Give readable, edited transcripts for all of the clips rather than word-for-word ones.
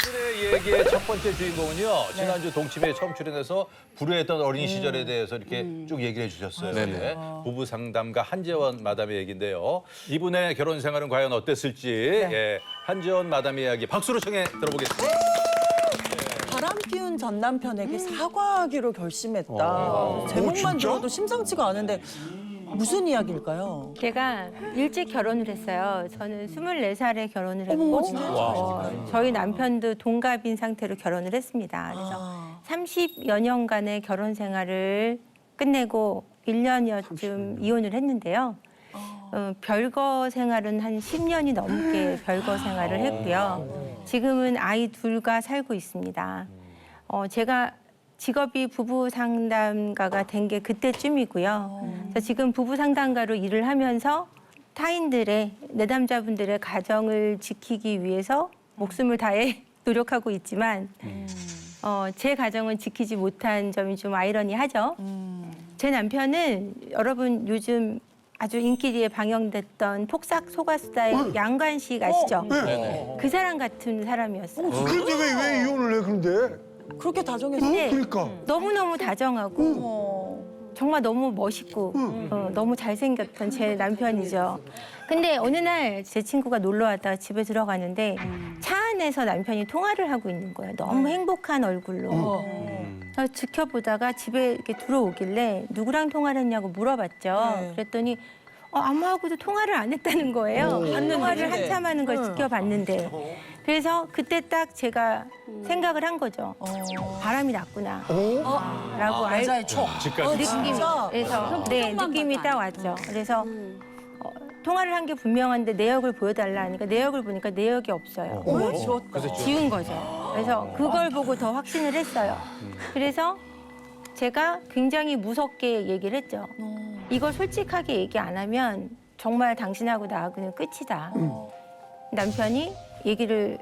오늘의 얘기의 첫 번째 주인공은요. 지난주 동치미에 처음 출연해서 불우했던 어린 시절에 대해서 이렇게 쭉 얘기를 해주셨어요. 네. 부부 상담가 한재원 마담의 얘기인데요. 이분의 결혼 생활은 과연 어땠을지 예, 한재원 마담의 이야기 박수로 청해 들어보겠습니다. 바람 피운 전 남편에게 사과하기로 결심했다. 제목만 들어도 심상치가 않은데 무슨 이야기일까요? 제가 일찍 결혼을 했어요. 저는 24살에 결혼을 했고 어머, 진짜? 저희 남편도 동갑인 상태로 결혼을 했습니다. 그래서 30여 년간의 결혼 생활을 끝내고 1년여쯤 이혼을 했는데요. 별거 생활은 한 10년이 넘게 별거 생활을 했고요. 지금은 아이 둘과 살고 있습니다. 제가 직업이 부부 상담가가 된 게 그때쯤이고요. 그래서 지금 부부 상담가로 일을 하면서 타인들의 내담자분들의 가정을 지키기 위해서 목숨을 다해 노력하고 있지만 제 가정은 지키지 못한 점이 좀 아이러니하죠. 제 남편은 여러분 요즘 아주 인기리에 방영됐던 폭삭 소가수다의 양관 씨 아시죠? 그 사람 같은 사람이었어요. 그런데 왜 이혼을 해, 그런데? 그렇게 다정해서. 근데 그러니까. 너무너무 다정하고 정말 너무 멋있고 너무 잘생겼던 제 남편이죠. 근데 어느 날 제 친구가 놀러 왔다가 집에 들어가는데 차 안에서 남편이 통화를 하고 있는 거예요. 너무 행복한 얼굴로. 그래서 지켜보다가 집에 이렇게 들어오길래 누구랑 통화를 했냐고 물어봤죠. 그랬더니 아무하고도 통화를 안 했다는 거예요. 통화를 한참 하는 걸 지켜봤는데. 그래서 그때 딱 제가 생각을 한 거죠. 바람이 났구나. 라고 여자의 촉. 느낌이 딱 왔죠. 그래서 통화를 한 게 분명한데 내역을 보여달라 하니까 내역을 보니까 내역이 없어요. 지운 거죠. 그래서 그걸 보고 더 확신을 했어요. 그래서 제가 굉장히 무섭게 얘기를 했죠. 이걸 솔직하게 얘기 안 하면 정말 당신하고 나하고는 끝이다. 남편이 얘기를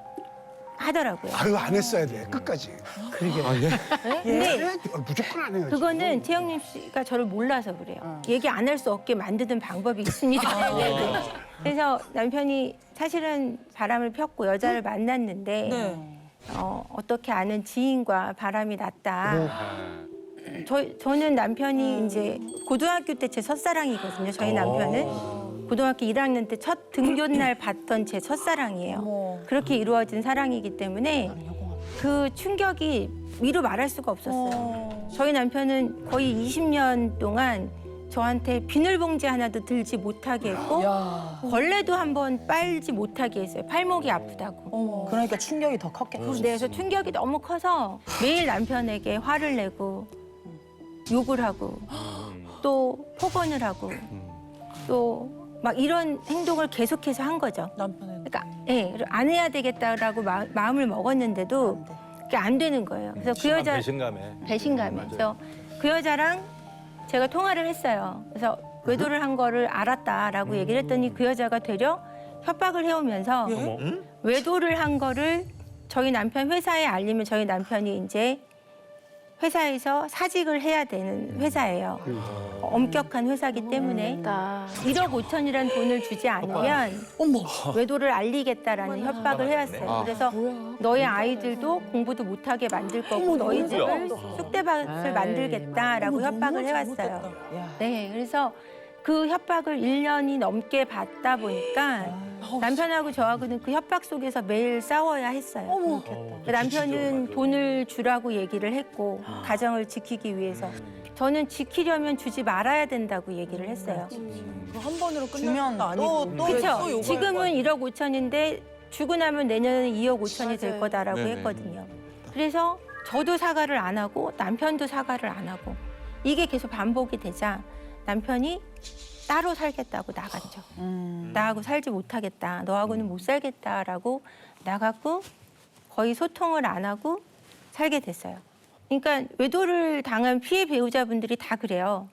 하더라고요. 아유, 안 했어야 돼, 끝까지. 근데 무조건 안 해야지. 그거는 태영님 씨가 저를 몰라서 그래요. 얘기 안 할 수 없게 만드는 방법이 있습니다. 그래서 남편이 사실은 바람을 폈고 여자를 만났는데 어떻게 아는 지인과 바람이 났다. 저는 남편이 이제 고등학교 때 제 첫사랑이거든요. 저희 남편은. 고등학교 1학년 때 첫 등교날 봤던 제 첫사랑이에요. 그렇게 이루어진 사랑이기 때문에 그 충격이 미루 말할 수가 없었어요. 저희 남편은 거의 20년 동안 저한테 비닐봉지 하나도 들지 못하게 했고 걸레도 한번 빨지 못하게 했어요. 팔목이 아프다고. 그러니까 충격이 더 컸겠죠. 네, 그래서 충격이 너무 커서 매일 남편에게 화를 내고 욕을 하고 또 폭언을 하고 또 막 이런 행동을 계속해서 한 거죠. 남편은. 그러니까 안 해야 되겠다라고 마음을 먹었는데도 그게 안 되는 거예요. 그래서 그 여자 배신감에. 그래서 그 여자랑 제가 통화를 했어요. 그래서 외도를 한 거를 알았다라고 얘기를 했더니 그 여자가 되려 협박을 해오면서 외도를 한 거를 저희 남편 회사에 알리면 저희 남편이 이제 회사에서 사직을 해야 되는 회사예요. 엄격한 회사기 때문에 1억 5천이라는 돈을 주지 않으면 외도를 알리겠다라는 협박을 해왔어요. 그래서 너희 아이들도 공부도 못하게 만들 거고 너희 집을 쑥대밭을 만들겠다라고 협박을 해왔어요. 네, 그래서 그 협박을 1년이 넘게 받다 보니까 남편하고 저하고는 그 협박 속에서 매일 싸워야 했어요. 남편은 돈을 주라고 얘기를 했고 가정을 지키기 위해서 저는 지키려면 주지 말아야 된다고 얘기를 했어요. 한 번으로 끝나는 거 아니고. 그렇죠. 지금은 1억 5천인데 주고 나면 내년에는 2억 5천이 될 거다라고 했거든요. 그래서 저도 사과를 안 하고 남편도 사과를 안 하고 이게 계속 반복이 되자 남편이 따로 살겠다고 나갔죠. 나하고 살지 못하겠다. 너하고는 못 살겠다라고 나갔고 거의 소통을 안 하고 살게 됐어요. 그러니까 외도를 당한 피해 배우자분들이 다 그래요.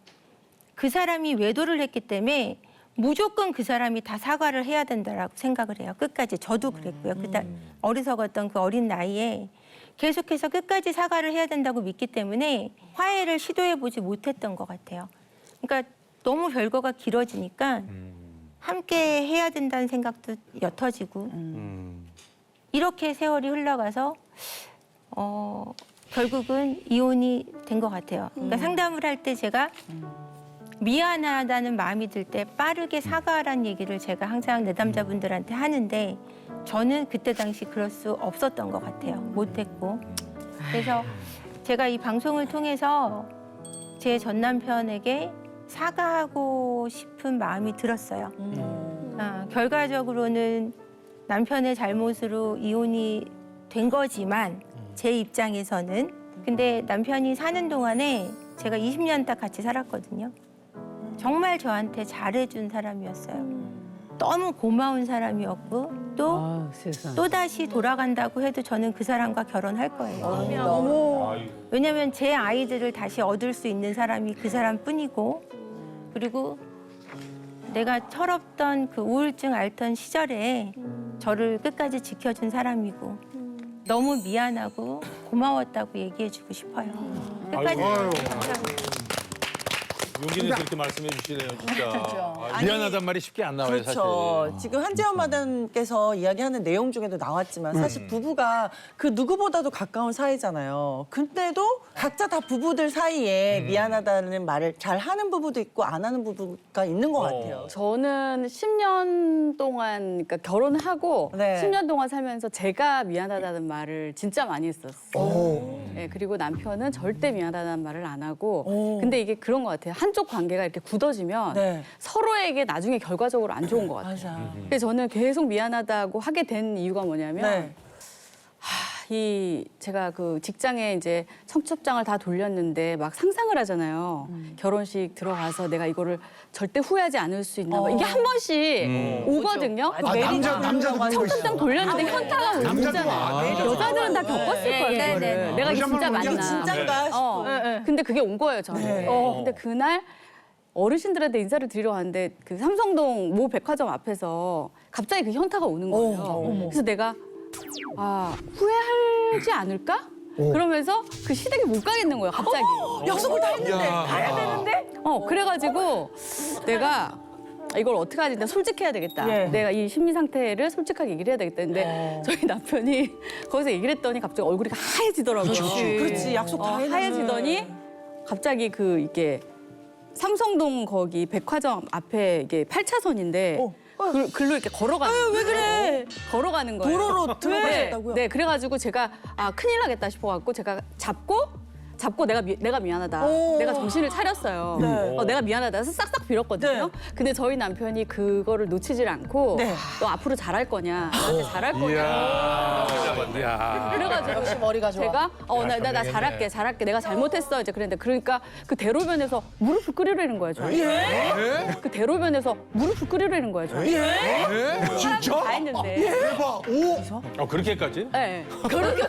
그 사람이 외도를 했기 때문에 무조건 그 사람이 다 사과를 해야 된다라고 생각을 해요. 끝까지. 저도 그랬고요. 그때 어리석었던 그 어린 나이에 계속해서 끝까지 사과를 해야 된다고 믿기 때문에 화해를 시도해보지 못했던 것 같아요. 그러니까 너무 별거가 길어지니까 함께 해야 된다는 생각도 옅어지고 이렇게 세월이 흘러가서 결국은 이혼이 된 것 같아요. 그러니까 상담을 할 때 제가 미안하다는 마음이 들 때 빠르게 사과하라는 얘기를 제가 항상 내담자분들한테 하는데 저는 그때 당시 그럴 수 없었던 것 같아요. 못했고. 그래서 제가 이 방송을 통해서 제 전 남편에게 사과하고 싶은 마음이 들었어요. 결과적으로는 남편의 잘못으로 이혼이 된 거지만 제 입장에서는 근데 남편이 사는 동안에 제가 20년 딱 같이 살았거든요. 정말 저한테 잘해준 사람이었어요. 너무 고마운 사람이었고 또 다시 돌아간다고 해도 저는 그 사람과 결혼할 거예요. 왜냐하면 제 아이들을 다시 얻을 수 있는 사람이 그 사람뿐이고 그리고 내가 철없던 그 우울증 앓던 시절에 저를 끝까지 지켜준 사람이고 너무 미안하고 고마웠다고 얘기해주고 싶어요. 끝까지 감사합니다. 용기 내서 이렇게 말씀해 주시네요, 진짜. 미안하단 말이 쉽게 안 나와요, 그렇죠. 사실. 지금 한재원 마담께서 이야기하는 내용 중에도 나왔지만 사실 부부가 그 누구보다도 가까운 사이잖아요. 근데도 각자 다 부부들 사이에 미안하다는 말을 잘 하는 부부도 있고 안 하는 부부가 있는 것 같아요. 저는 10년 동안 그러니까 결혼하고 네. 10년 동안 살면서 제가 미안하다는 말을 진짜 많이 했었어요. 네, 그리고 남편은 절대 미안하다는 말을 안 하고 근데 이게 그런 것 같아요. 한쪽 관계가 이렇게 굳어지면 네. 서로에게 나중에 결과적으로 안 좋은 것 같아요. 맞아. 그래서 저는 계속 미안하다고 하게 된 이유가 뭐냐면 네. 제가 그 직장에 이제 청첩장을 다 돌렸는데 막 상상을 하잖아요. 결혼식 들어가서 내가 이거를 절대 후회하지 않을 수 있나 봐. 이게 한 번씩 오거든요. 그 남자도 그런 거 청첩장 있어. 돌렸는데 현타가 오잖아요. 여자들은 다 겪었을 거예요, 네, 그거를. 네. 내가 이게 진짜 맞나. 이게 진짠가 싶어. 근데 그게 온 거예요, 저한테. 근데 그날 어르신들한테 인사를 드리러 갔는데 그 삼성동 모 백화점 앞에서 갑자기 그 현타가 오는 거예요. 그래서 내가 후회하지 않을까? 그러면서 그 시댁에 못 가겠는 거예요, 갑자기. 약속을 다 했는데. 가야 되는데? 그래가지고 내가 이걸 어떻게 하지? 나 솔직해야 되겠다. 예. 내가 이 심리 상태를 솔직하게 얘기를 해야 되겠다. 근데 저희 남편이 거기서 얘기를 했더니 갑자기 얼굴이 하얘지더라고요. 그렇지. 약속 다 했는데. 하얘지더니 갑자기 이게 삼성동 거기 백화점 앞에 이게 8차선인데 글로 이렇게 걸어가는 왜 그래? 걸어가는 거예요. 도로로 들어가셨다고요? 네, 그래가지고 제가 큰일 나겠다 싶어갖고 제가 잡고 내가 미안하다. 오. 내가 정신을 차렸어요. 네. 내가 미안하다 해서 싹싹 빌었거든요. 네. 근데 저희 남편이 그거를 놓치질 않고 네. 너 앞으로 잘할 거냐? 나한테 잘할 거냐? 그래가지고 역시 머리가 좋아. 제가 나 잘할게 내가 잘못했어 이제 그랬는데 그러니까 그 대로변에서 무릎을 꿇으려는 거예요 저한테. 그 대로변에서 무릎을 꿇으려는 거예요 저한테. 사람들 다 했는데. 대박. 오. 그렇게까지? 네. 그렇게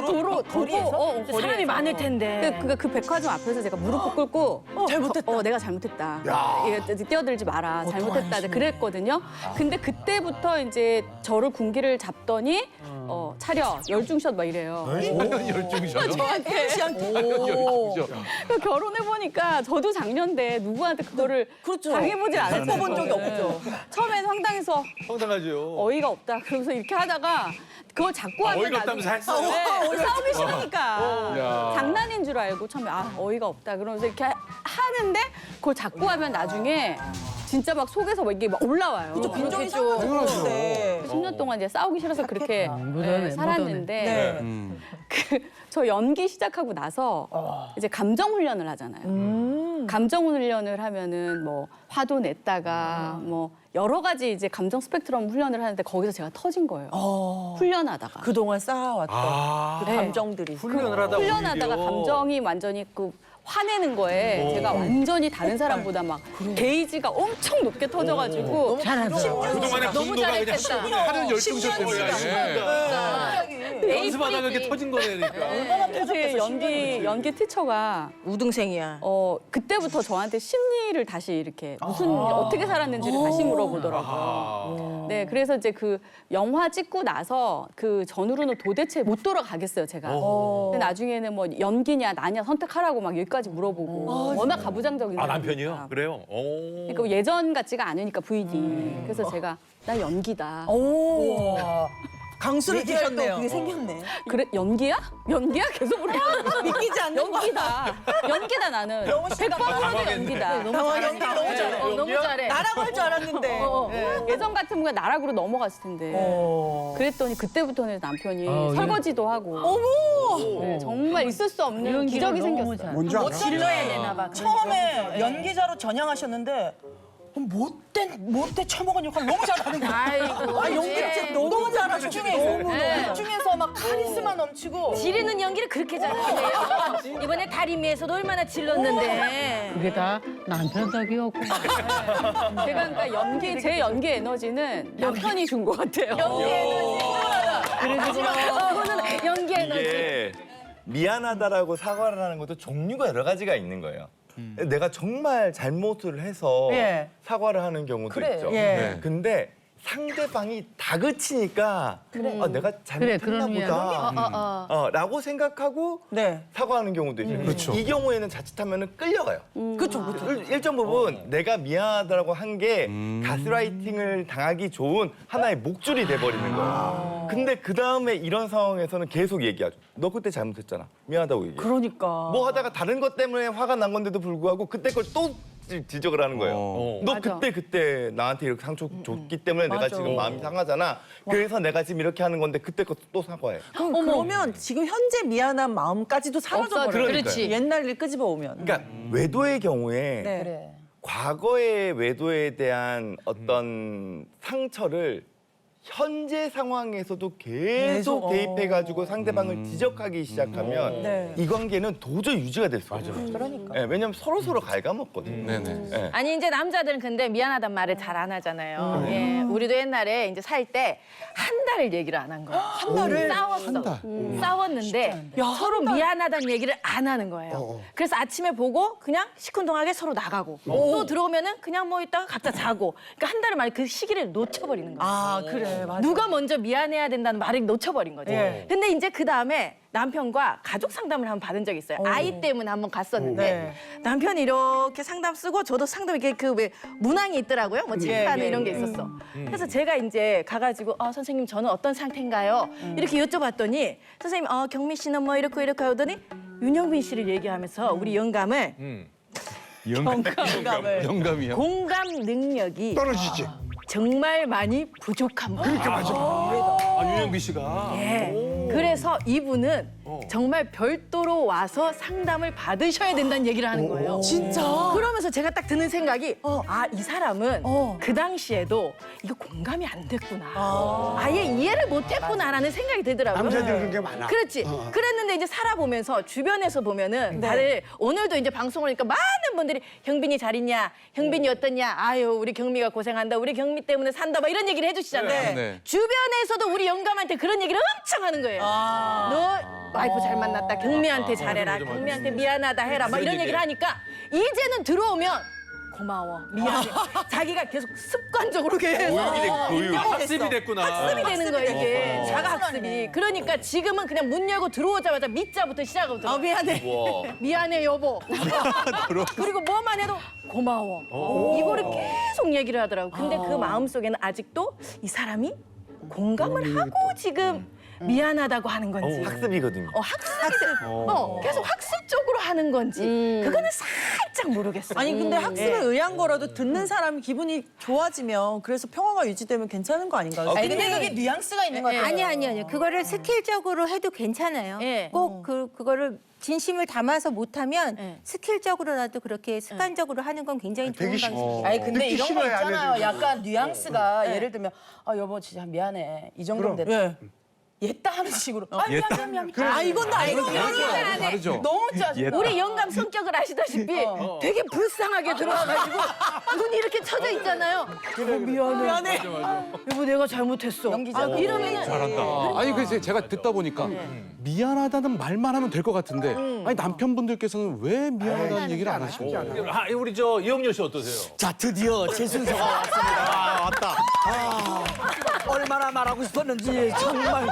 그 거리에서? 사람이 많을 텐데. 그 백화점 앞에서 제가 무릎을 꿇고 잘못했다. 내가 잘못했다. 이게 뛰어들지 마라. 잘못했다. 이제 그랬거든요. 근데 그때부터 이제 저를 군기를 잡더니 차려 열중샷 막 이래요. 열중이셔요? 저한테 열중이셔. 결혼해 보니까 저도 작년인데 누구한테 그거를 그렇죠. 당해보질 않았어요. 겪어본 적이 없죠. 처음엔 황당해서 황당하죠. 어이가 없다. 그러면서 이렇게 하다가 그걸 자꾸 하면 어이가 없다면서 했어요? 네, 싸우기 싫으니까 야. 장난인 줄 알고 처음에 어이가 없다 그러면서 이렇게 하는데 그걸 자꾸 하면 나중에 진짜 막 속에서 막 이게 막 올라와요. 좀 빈정이 그렇게 좀 상하는데. 10년 동안 이제 싸우기 싫어서 그렇게 살았는데 네. 저 연기 시작하고 나서 이제 감정 훈련을 하잖아요. 감정 훈련을 하면은 뭐 화도 냈다가 뭐 여러 가지 이제 감정 스펙트럼 훈련을 하는데 거기서 제가 터진 거예요. 훈련하다가. 그동안 쌓아왔던 그 네. 감정들이. 훈련을 하다 훈련하다가 오히려. 감정이 완전히 화내는 거에 제가 완전히 다른 사람보다 막 게이지가 엄청 높게 터져가지고 그동안의 너무 분노가 그냥 잘했겠다. 하는 열중샷 때문에. 연습하다가 이렇게 터진 거네니까. 제 연기 티처가 우등생이야. 그때부터 저한테 심리를 다시 이렇게 어떻게 살았는지를 다시 물어보더라고요. 네, 그래서 이제 그 영화 찍고 나서 그 전후로는 도대체 못 돌아가겠어요, 제가. 근데 나중에는 뭐 연기냐 나냐 선택하라고 막 여기까지 물어보고 워낙 가부장적인 남편이요? 사람이니까. 그래요? 그러니까 예전 같지가 않으니까 부인이. 그래서 제가 나 연기다. 오. 강수를 드셨네요. 그게 생겼네. 그래 연기야? 연기야? 계속 그래. 믿기지 않는 연기다. 연기다 나는. 100번으로도 연기다. 연기 너무 잘해. 너무 잘해. 나라고 할 줄 알았는데. 네. 예전 같으면 나락으로 넘어갔을 텐데. 그랬더니 그때부터는 남편이 설거지도 하고. 어머! 네, 정말 있을 수 없는 기적이 생겼어요. 뭔지 알아? 질러야 되나 봐. 처음에 연기자로 전향하셨는데 못돼 처먹은 역할 너무 잘하는 거야. 아이고. 아, 연기 진짜 너무 잘하셔. 그 중에서 막 카리스마 넘치고. 지르는 연기를 그렇게 잘하세요. 이번에 다리미에서도 얼마나 질렀는데. 그게 다 남편 덕이었구나. 제가 그러니까 제 연기 에너지는 남편이 준 것 같아요. 그거는 연기 에너지. 이게 미안하다라고 사과를 하는 것도 종류가 여러 가지가 있는 거예요. 내가 정말 잘못을 해서 예. 사과를 하는 경우도 그래. 있죠. 예. 근데 상대방이 다그치니까 아, 내가 잘못했나 그런 보다 라고 생각하고 네. 사과하는 경우도 있어요. 이 경우에는 자칫하면 끌려가요. 그렇죠. 일정 부분 내가 미안하다라고 한 게 가스라이팅을 당하기 좋은 하나의 목줄이 돼버리는 거예요. 근데 그 다음에 이런 상황에서는 계속 얘기하죠. 너 그때 잘못했잖아. 미안하다고 얘기해. 그러니까. 뭐 하다가 다른 것 때문에 화가 난 건데도 불구하고 그때 걸 또 지적을 하는 거예요. 너 맞아. 그때 나한테 이렇게 상처 줬기 때문에 내가 맞아. 지금 마음이 상하잖아. 그래서 내가 지금 이렇게 하는 건데 그때 거 또 사과해. 그러면 지금 현재 미안한 마음까지도 사라져버려요. 그러니까요. 그렇지. 옛날 일 끄집어 오면. 그러니까 외도의 경우에 네. 그래. 과거의 외도에 대한 어떤 상처를 현재 상황에서도 계속 대입해가지고 상대방을 지적하기 시작하면 네. 이 관계는 도저히 유지가 될 수가 없어요. 그러니까. 네, 왜냐면 서로 갉아먹거든요. 네네. 네. 아니 이제 남자들은 근데 미안하다는 말을 잘 안 하잖아요. 예, 우리도 옛날에 이제 살 때 한 달을 얘기를 안 한 거야. 한 달을 싸웠어. 싸웠는데 서로 미안하다는 얘기를 안 하는 거예요. 그래서 아침에 보고 그냥 시큰둥하게 서로 나가고 또 들어오면은 그냥 뭐 있다가 각자 자고. 그러니까 한 달을 만에 그 시기를 놓쳐버리는 거야. 아, 그래. 맞아. 누가 먼저 미안해야 된다는 말을 놓쳐버린 거지. 예. 근데 이제 그 다음에 남편과 가족 상담을 한번 받은 적이 있어요. 아이 때문에 한번 갔었는데 네. 남편이 이렇게 상담 쓰고 저도 상담 이렇게 그 왜 문항이 있더라고요. 뭐 체크하는 예, 이런 게 있었어. 그래서 제가 이제 가가지고 선생님 저는 어떤 상태인가요? 이렇게 여쭤봤더니 선생님 경미 씨는 뭐 이렇고 하더니 윤영빈 씨를 얘기하면서 우리 영감을 영감이요. 공감 능력이 떨어지지. 정말 많이 부족한 분. 아, 윤영비 씨가. 예. 그래서 이분은 정말 별도로 와서 상담을 받으셔야 된다는 얘기를 하는 거예요. 진짜? 그러면서 제가 딱 드는 생각이 이 사람은 그 당시에도 이거 공감이 안 됐구나. 아예 이해를 못 했구나라는 생각이 들더라고요. 남자들이 그런 게 많아. 그렇지. 그랬는데 이제 살아보면서 주변에서 보면은 다들 오늘도 이제 방송을 하니까 많은 분들이 형빈이 잘 있냐? 형빈이 어떻냐? 아유, 우리 경미가 고생한다. 우리 경미 때문에 산다. 막 이런 얘기를 해주시잖아요. 네. 주변에서도 우리 영감한테 그런 얘기를 엄청 하는 거예요. 너 와이프 잘 만났다. 경미한테 잘해라. 경미한테 미안하다 해라. 막 이런 얘기를 하니까 이제는 들어오면 고마워. 미안해. 자기가 계속 습관적으로 계속 학습이 됐구나. 학습이 되는 거예요, 이게. 자가 학습이. 그러니까 지금은 그냥 문 열고 들어오자마자 밑자부터 시작하거든요. 미안해. 미안해, 여보. 그리고 뭐만 해도 고마워. 이거를 계속 얘기를 하더라고요. 근데 그 마음속에는 아직도 이 사람이 공감을 하고 지금 미안하다고 하는 건지. 학습이거든요. 계속 학습적으로 하는 건지. 그거는 살짝 모르겠어요. 아니 근데 학습을 의한 거라도 듣는 사람이 기분이 좋아지면 그래서 평화가 유지되면 괜찮은 거 아닌가요? 아니, 근데 이게 뉘앙스가 있는 것 같아요. 아니요. 그거를 스킬적으로 해도 괜찮아요. 예. 꼭 그거를 진심을 담아서 못하면 예. 스킬적으로라도 그렇게 습관적으로 하는 건 굉장히 좋은 되게 방식이에요. 아니 근데 듣기 이런 거 싫어요, 있잖아요. 아내들이. 약간 뉘앙스가 예를 들면 여보 진짜 미안해. 이 정도면 됐다. 예. 얘따 하는 식으로. 미안. 아 이건 나 이거 다르죠. 너무 짜증나. 우리 영감 성격을 아시다시피 되게 불쌍하게 들어와가지고 눈이 이렇게 쳐져 있잖아요. 미안해. 여보 내가 잘못했어. 연기자가. 이러면 잘한다. 아니 그래서 제가 듣다 보니까 미안하다는 말만 하면 될 것 같은데 아니 남편분들께서는 왜 미안하다는 얘기를 안 하시고? 아, 우리 저 이영렬 씨 어떠세요? 자, 드디어 제 순서가 왔습니다. 왔다. 얼마나 말하고 싶었는지 정말.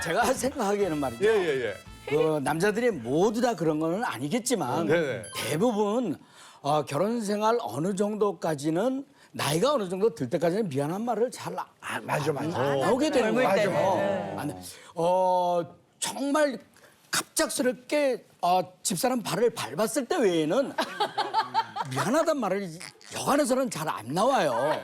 제가 생각하기에는 말이죠. 예. 그 남자들이 모두 다 그런 건 아니겠지만 네네. 대부분 결혼 생활 어느 정도까지는 나이가 어느 정도 들 때까지는 미안한 말을 잘 맞아. 나오게 되는 거예요. 정말 갑작스럽게 집사람 발을 밟았을 때 외에는 미안하단 말을 여간에서는 잘 안 나와요.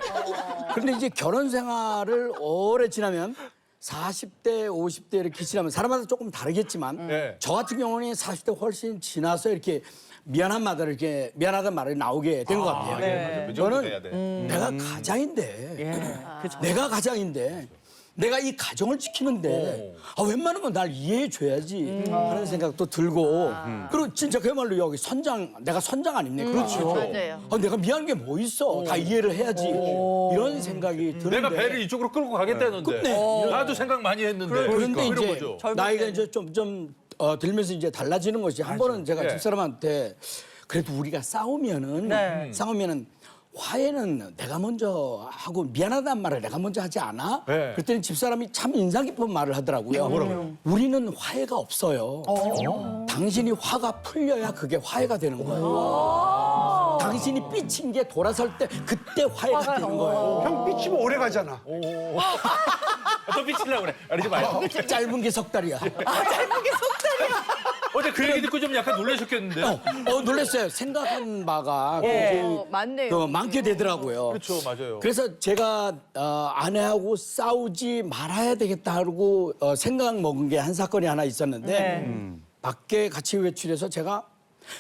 그런데 이제 결혼 생활을 오래 지나면 40대, 50대 이렇게 지나면 사람마다 조금 다르겠지만 네. 저 같은 경우는 40대 훨씬 지나서 이렇게 미안하다는 말이 나오게 된 것 같아요. 네. 그 정도 돼야 돼. 내가 가장인데, 내가 가장인데, 내가 이 가정을 지키는데 웬만하면 날 이해해 줘야지 하는 생각도 들고 그리고 진짜 그야말로 여기 내가 선장 아닙니까? 그렇죠. 맞아요. 내가 미안한 게 뭐 있어? 다 이해를 해야지 이런 생각이 드는데 내가 배를 이쪽으로 끌고 가겠다는데. 나도 생각 많이 했는데. 그런데 이런 이제 거죠. 나이가 이제 좀 들면서 이제 달라지는 것이 한 번은 제가 네. 집사람한테 그래도 우리가 싸우면은 화해는 내가 먼저 하고 미안하다는 말을 내가 먼저 하지 않아? 네. 그랬더니 집사람이 참 인상 깊은 말을 하더라고요. 뭐라고요? 우리는 화해가 없어요. 당신이 화가 풀려야 그게 화해가 되는 거예요. 당신이 삐친 게 돌아설 때 그때 화해가 되는 거예요. 형 삐치면 오래 가잖아. 또 삐치려고 그래. 그러지 말고. 짧은 게 석 달이야. 어제 그 얘기 듣고 좀 약간 놀라셨겠는데요? 놀랐어요. 생각한 바가 맞네요. 많게 되더라고요. 그렇죠, 맞아요. 그래서 제가 아내하고 싸우지 말아야 되겠다고 생각 먹은 게 한 사건이 하나 있었는데 밖에 같이 외출해서 제가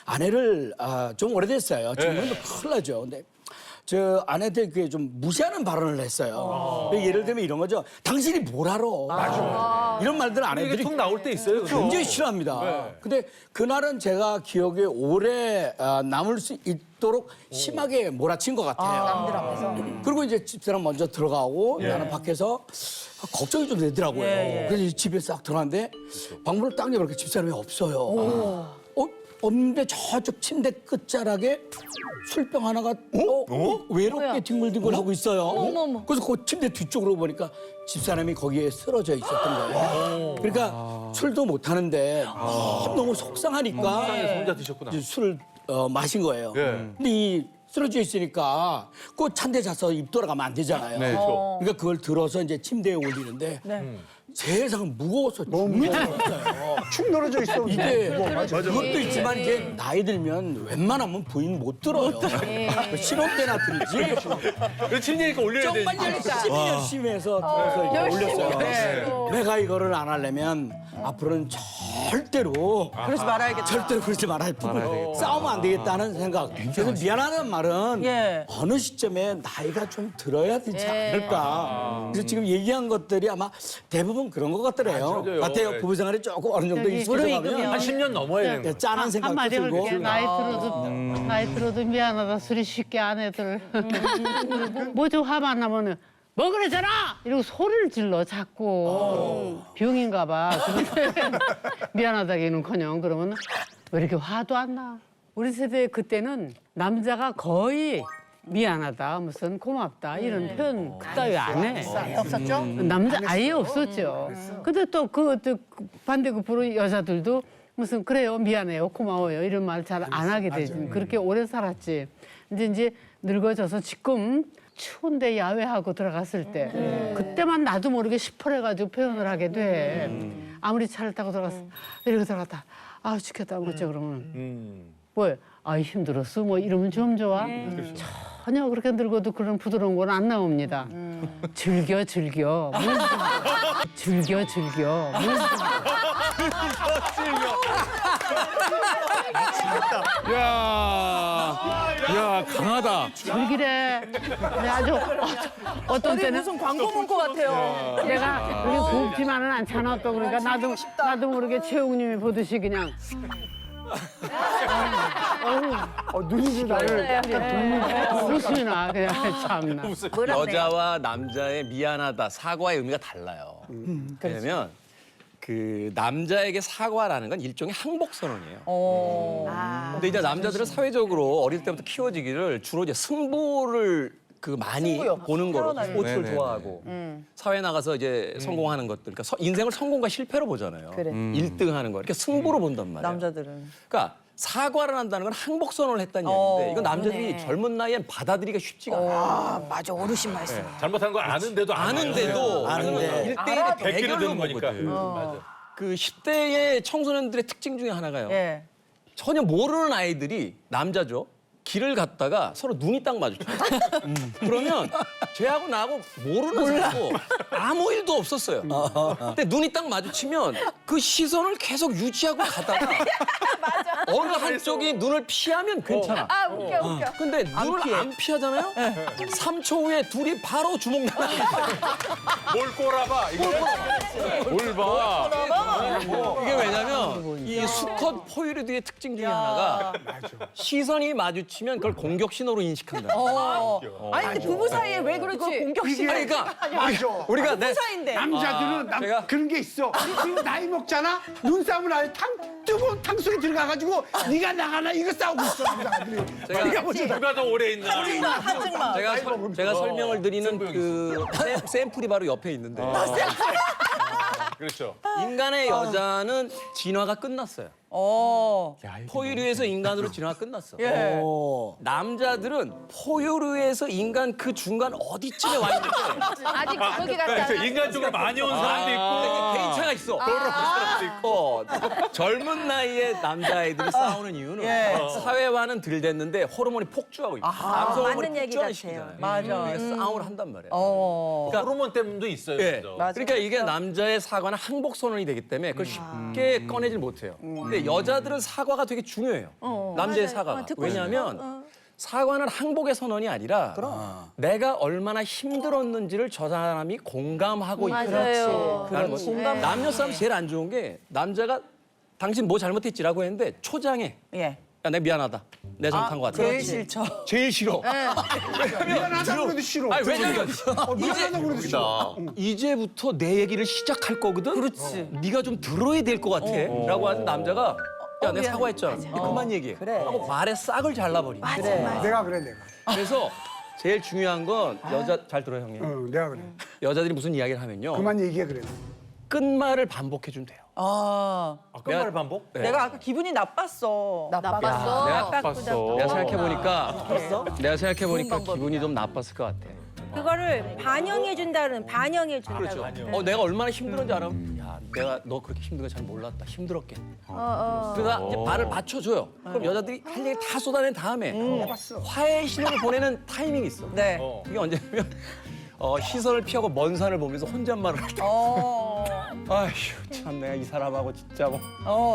아내를 좀 오래됐어요. 지금은 큰일 나죠. 근데 저 아내한테 그게 좀 무시하는 발언을 했어요. 예를 들면 이런 거죠. 당신이 뭘 알아? 맞아. 이런 말들 이게 아내들이 툭 나올 때 있어요. 굉장히 싫어합니다. 근데 그날은 제가 기억에 오래 남을 수 있도록 심하게 몰아친 것 같아요. 남들 앞에서. 그리고 이제 집사람 먼저 들어가고 나는 밖에서 걱정이 좀 되더라고요. 그래서 집에 싹 들어갔는데 방문을 딱 열어보니까 집사람이 없어요. 없는데 저쪽 침대 끝자락에 술병 하나가 외롭게 뒹굴뒹굴 하고 있어요. 그래서 그 침대 뒤쪽으로 보니까 집사람이 거기에 쓰러져 있었던 거예요. 그러니까 술도 못 하는데 너무 속상하니까 혼자 드셨구나. 이제 술을 마신 거예요. 근데 이 쓰러져 있으니까 그 찬데 자서 입 돌아가면 안 되잖아요. 그러니까 그걸 들어서 이제 침대에 올리는데 세상 무거워서 죽는 줄 알았어요. 축 늘어져 있어. 이게 그것도 있지만 이제 나이 들면 웬만하면 부인 못 들어요. 신혼 때나 들지. 그 침대니까 올려야 돼. 정말 열심히 해서 들어서 이렇게 올렸어요. 내가 이거를 안 하려면 앞으로는 절대로 그러지 말아야겠다. 절대로 그러지 말아야 돼. 싸우면 안 되겠다는 생각. 그래서 미안하다는 말은 어느 시점에 나이가 좀 들어야 되지 않을까. 그래서 지금 얘기한 것들이 아마 대부분 그런 것 같더래요. 맞아요. 같아요. 부부생활이 조금 어느 정도 익숙해져가면 한 10년 넘어야 되는 거예요. 짠한 생각도 한마디 들고. 할게. 나이 들어도 미안하다 소리 쉽게 안 애들. 뭐 좀 화만 나면은 뭐 그러잖아! 이러고 소리를 질러 자꾸. 병인가 봐. 미안하다기는커녕 그러면 왜 이렇게 화도 안 나? 우리 세대 그때는 남자가 거의 미안하다, 무슨 고맙다 이런 표현 그따위 안 해. 없었죠? 남자 아예 없었죠. 근데 또 그 반대급부로 여자들도 무슨 그래요, 미안해요, 고마워요 이런 말 잘 안 하게 되지. 그렇게 오래 살았지. 이제 늙어져서 지금 추운데 야외하고 들어갔을 때 그때만 나도 모르게 시퍼래가지고 표현을 하게 돼. 아무리 차를 타고 들어갔어. 이러고 들어갔다. 아 죽겠다 그랬죠 그러면. 뭐야? 아 힘들었어? 뭐 이러면 좀 좋아? 전혀 그렇게 늙어도 그런 부드러운 건 안 나옵니다. 즐겨. 즐겨. 야, 강하다. 즐기래. 근데 아주 어떤 때는 무슨 광고 문구 같아요. 내가 우리 곱지만은 않잖아 또 그러니까 나도 모르게 최웅님이 보듯이 그냥 눈이 나를 웃음이 나 그냥 참나. 여자와 남자의 미안하다, 사과의 의미가 달라요. 왜냐면 그 남자에게 사과라는 건 일종의 항복 선언이에요. 근데 이제 남자들은 사회적으로 어릴 때부터 키워지기를 주로 이제 승부를 많이 보는 거로 스포츠를 좋아하고 사회 나가서 이제 성공하는 것들, 그러니까 인생을 성공과 실패로 보잖아요. 1등 하는 거 이렇게 승부로 본단 말이에요. 남자들은. 그러니까 사과를 한다는 건 항복 선언을 했다는 얘기인데 이건 남자들이 그러네. 젊은 나이엔 받아들이기가 쉽지가 않아요. 아, 맞아. 어르신 말씀. 잘못한 거 아는데도 안 아는데도 아는데 1대1의 백기를 대결로 드는 거니까. 보거든. 맞아. 그 10대의 청소년들의 특징 중에 하나가요. 예. 전혀 모르는 아이들이 남자죠. 길을 갔다가 서로 눈이 딱 마주쳐요. 그러면 쟤하고 나하고 모르는 사람고 아무 일도 없었어요. 근데 눈이 딱 마주치면 그 시선을 계속 유지하고 가다가 어느 한쪽이 눈을 피하면 괜찮아. 아 웃겨. 근데 눈을 안 피하잖아요? 3초 후에 둘이 바로 주먹 나가. 뭘 꼬라봐. 뭘 봐. 이게 왜냐면 이 수컷 포유류의 특징 중에 하나가 시선이 마주치면 그걸 공격 신호로 인식한다. 아니 근데 부부 사이에 왜 그걸 공격시? 아니, 그러니까 맞아. 우리가 부부 사이인데. 남자들은 제가- 그런 게 있어. 우리 지금 나이 먹잖아. 눈싸움을 안에 뜨거운 탕수에 들어가가지고 네가 나가나 이거 싸우고 있어. 남자들이. 네가 먼저 누가 더 오래 있나. 한증만. 제가 설명을 드리는 그 샘플이 바로 옆에 있는데 그렇죠. 인간의 여자는 진화가 끝났어요. 포유류에서 인간으로 진화가 끝났어. 예. 남자들은 포유류에서 인간 그 중간 어디쯤에 와 있는데 아직 거기 갔다. 그러니까 인간 쪽으로 많이 온 사람도 있고. 개인차가 있어. 젊은 나이에 남자아이들이 싸우는 이유는 사회화는 덜 됐는데 호르몬이 폭주하고 있고 남성 호르몬이 맞는 얘기 폭주하는 같아요. 시기잖아요. 맞아. 그러니까 싸움을 한단 말이에요. 호르몬 때문도 있어요. 예. 그래서. 그러니까 이게 남자의 사과는 항복 선언이 되기 때문에 그걸 쉽게 꺼내질 못해요. 근데 여자들은 사과가 되게 중요해요. 남자의 사과가. 왜냐하면 사과는 항복의 선언이 아니라 내가 얼마나 힘들었는지를 저 사람이 공감하고 맞아요. 있다는 거죠. 남녀 싸움 제일 안 좋은 게 남자가 당신 뭐 잘못했지라고 했는데 초장해. 예. 야, 내가 미안하다. 내 잘못한 것 같아. 제일 싫죠. 제일 싫어. 미안하다고 그래도 싫어. 아니, 왜냐면 미안하다고 그래도 싫어. 이제부터 내 얘기를 시작할 거거든. 그렇지. 네가 좀 들어야 될 것 같아.라고 하는 남자가 야, 내가 사과했잖아. 그만 얘기해. 하고 말에 싹을 잘라버리는. 내가 그래 내가. 그래서 제일 중요한 건 여자 잘 들어요, 형님. 내가 그래. 여자들이 무슨 이야기를 하면요. 그만 얘기해 그래. 끝말을 반복해 주면 돼요. 끝말 반복? 네. 내가 아까 기분이 나빴어. 나빴어. 내가 생각해 보니까 기분이 좀 나빴을 것 같아. 그거를 반영해준다는 반영해준다고. 그렇죠. 내가 얼마나 힘들었는지 알아? 야, 내가 너 그렇게 힘든 거 잘 몰랐다. 힘들었겠네. 그러다 이제 발을 맞춰줘요. 그럼 여자들이 할 얘기 다 쏟아낸 다음에 화해의 신호를 보내는 타이밍이 있어. 네. 그게 언제냐면 시선을 피하고 먼 산을 보면서 혼잣말을 할 때. 아휴, 참 내가 이 사람하고 진짜 뭐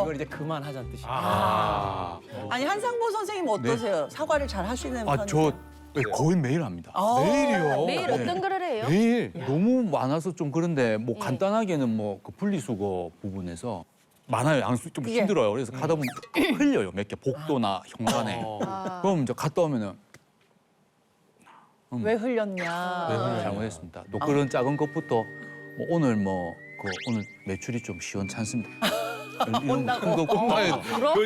이걸 이제 그만하자는 뜻이야. 아니 한상보 선생님 어떠세요? 사과를 잘 하시는 편이에요? 저 거의 매일 합니다. 매일이요. 매일 어떤 글을 해요? 매일 너무 많아서 좀 그런데 뭐 간단하게는 뭐 그 분리수거 부분에서 많아요. 양수 좀 힘들어요. 그래서 가다 보면 흘려요. 몇 개 복도나 현관에. 그럼 이제 갔다 오면은 왜 흘렸냐? 잘못했습니다. 또 그런 작은 것부터 뭐 오늘 오늘 매출이 좀 시원찮습니다. 온다고.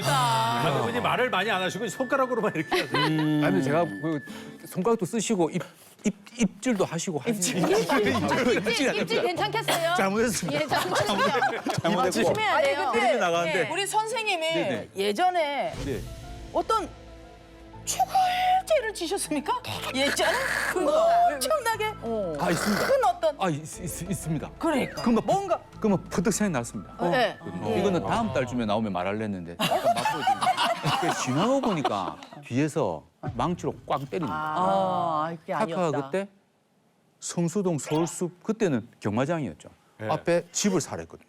남편분이 말을 많이 안 하시고 손가락으로만 이렇게 하세요. 아니 제가 그 손가락도 쓰시고 입질도 하시고 입질 괜찮겠어요? 잘못했습니다. 예, 잘못했어요. 조심해야 아니 돼요. 근데 나가는데. 우리 선생님이 네네. 예전에 네. 어떤 추글죄를 지셨습니까? 예전에 엄청나게 있습니다. 큰 어떤 있습니다. 그러니까 그러면 뭔가 그러면 퍼뜩 생각이 났습니다. 네. 이거는 다음 달쯤에 나오면 말하려 했는데 잠깐 맛보여드릴게요. 지나고 보니까 뒤에서 망치로 꽉 때립니다. 이게 카카가 아니었다. 그때 성수동 서울숲 그때는 경마장이었죠. 앞에 집을 사랬거든요.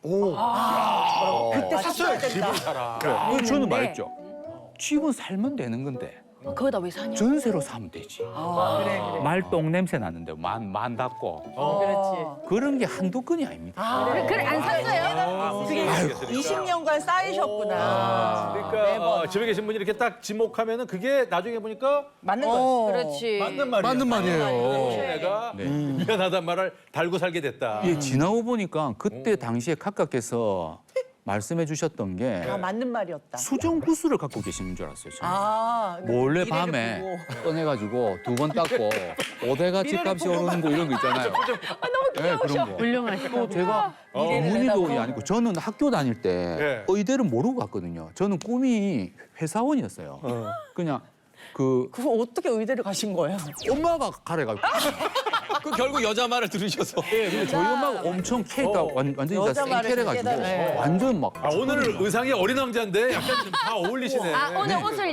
그때 샀어야 된다. 그래서 저는 말했죠. 집은 살면 되는 건데 거기다 왜 사냐? 전세로 사면 되지. 그래. 말똥 냄새 나는데 만 닫고 그렇지. 그런 게 한두 건이 아닙니다. 그래 안 샀어요? 그게 20년간 쌓이셨구나. 그러니까 집에 계신 분이 이렇게 딱 지목하면은 그게 나중에 보니까 맞는 거. 그렇지. 맞는 말이에요. 맞는 말이에요. 내가 미안하단 말을 달고 살게 됐다. 예, 지나고 보니까 그때 당시에 각각께서 말씀해 주셨던 게 맞는 말이었다. 수정 구슬을 갖고 계시는 줄 알았어요. 저는. 몰래 미래를 밤에 보고. 꺼내가지고 2번 닦고 오대가 집값이 오르는 거 이런 거 있잖아요. 너무 네, 그런 거. 훌륭하시다. 또 제가 문의도 아니고 저는 학교 다닐 때 의대를 모르고 갔거든요. 저는 꿈이 회사원이었어요. 그냥 그거 어떻게 의대를 가신 거예요? 엄마가 가래가지고. 그 결국 여자 말을 들으셔서. 네, 근데 저희 엄마가 엄청 캐가 완전히 다 여자 말을 생캐래가지고 깨달으시고. 완전 막. 오늘 의상이 어린 왕자인데 약간 좀 다 어울리시네. 오늘 옷을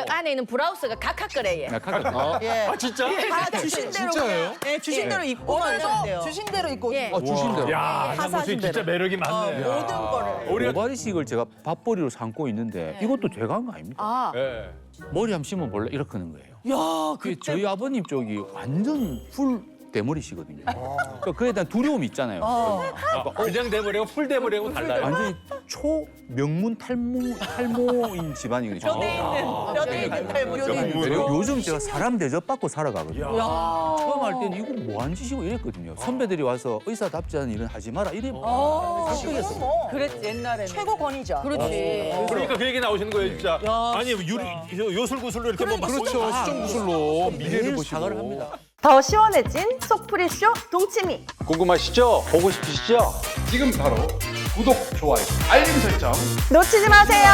안에 있는 브라우스가 각하거래요. 아 진짜? 다 주신 대로 그냥 주신 대로 입고 가면 돼요. 주신 대로 입고 주신 대로. 야, 남모씨 진짜 매력이 많네. 모든 거를. 모발이식을 제가 밥벌이로 삼고 있는데 이것도 제가 한 거 아닙니까? 네. 머리 한번 심어볼래? 이렇게 하는 거예요. 야, 그 저희 아버님 쪽이 완전 풀 대머리시거든요. 그러니까 그에 대한 두려움이 있잖아요. 그냥 대머리하고 풀 대머리하고 달라요. 완전히 초명문 탈모인 집안이거든요. 뼈대 있는 탈모죠. 요즘 제가 사람 대접받고 살아가거든요. 처음 할 때는 이거 뭐한 짓이고 이랬거든요. 선배들이 와서 의사답지 않은 일은 하지 마라 이래. 지금은 그랬지 옛날에는. 최고 권위죠. 그렇지. 그러니까 그 얘기 나오시는 거예요, 진짜. 아니 요술구슬로 이렇게 뭐 그렇죠. 수정구슬로 미래를 보시고. 사과를 합니다. 더 시원해진 속풀이쇼 동치미. 궁금하시죠? 보고 싶으시죠? 지금 바로 구독, 좋아요, 알림 설정 놓치지 마세요.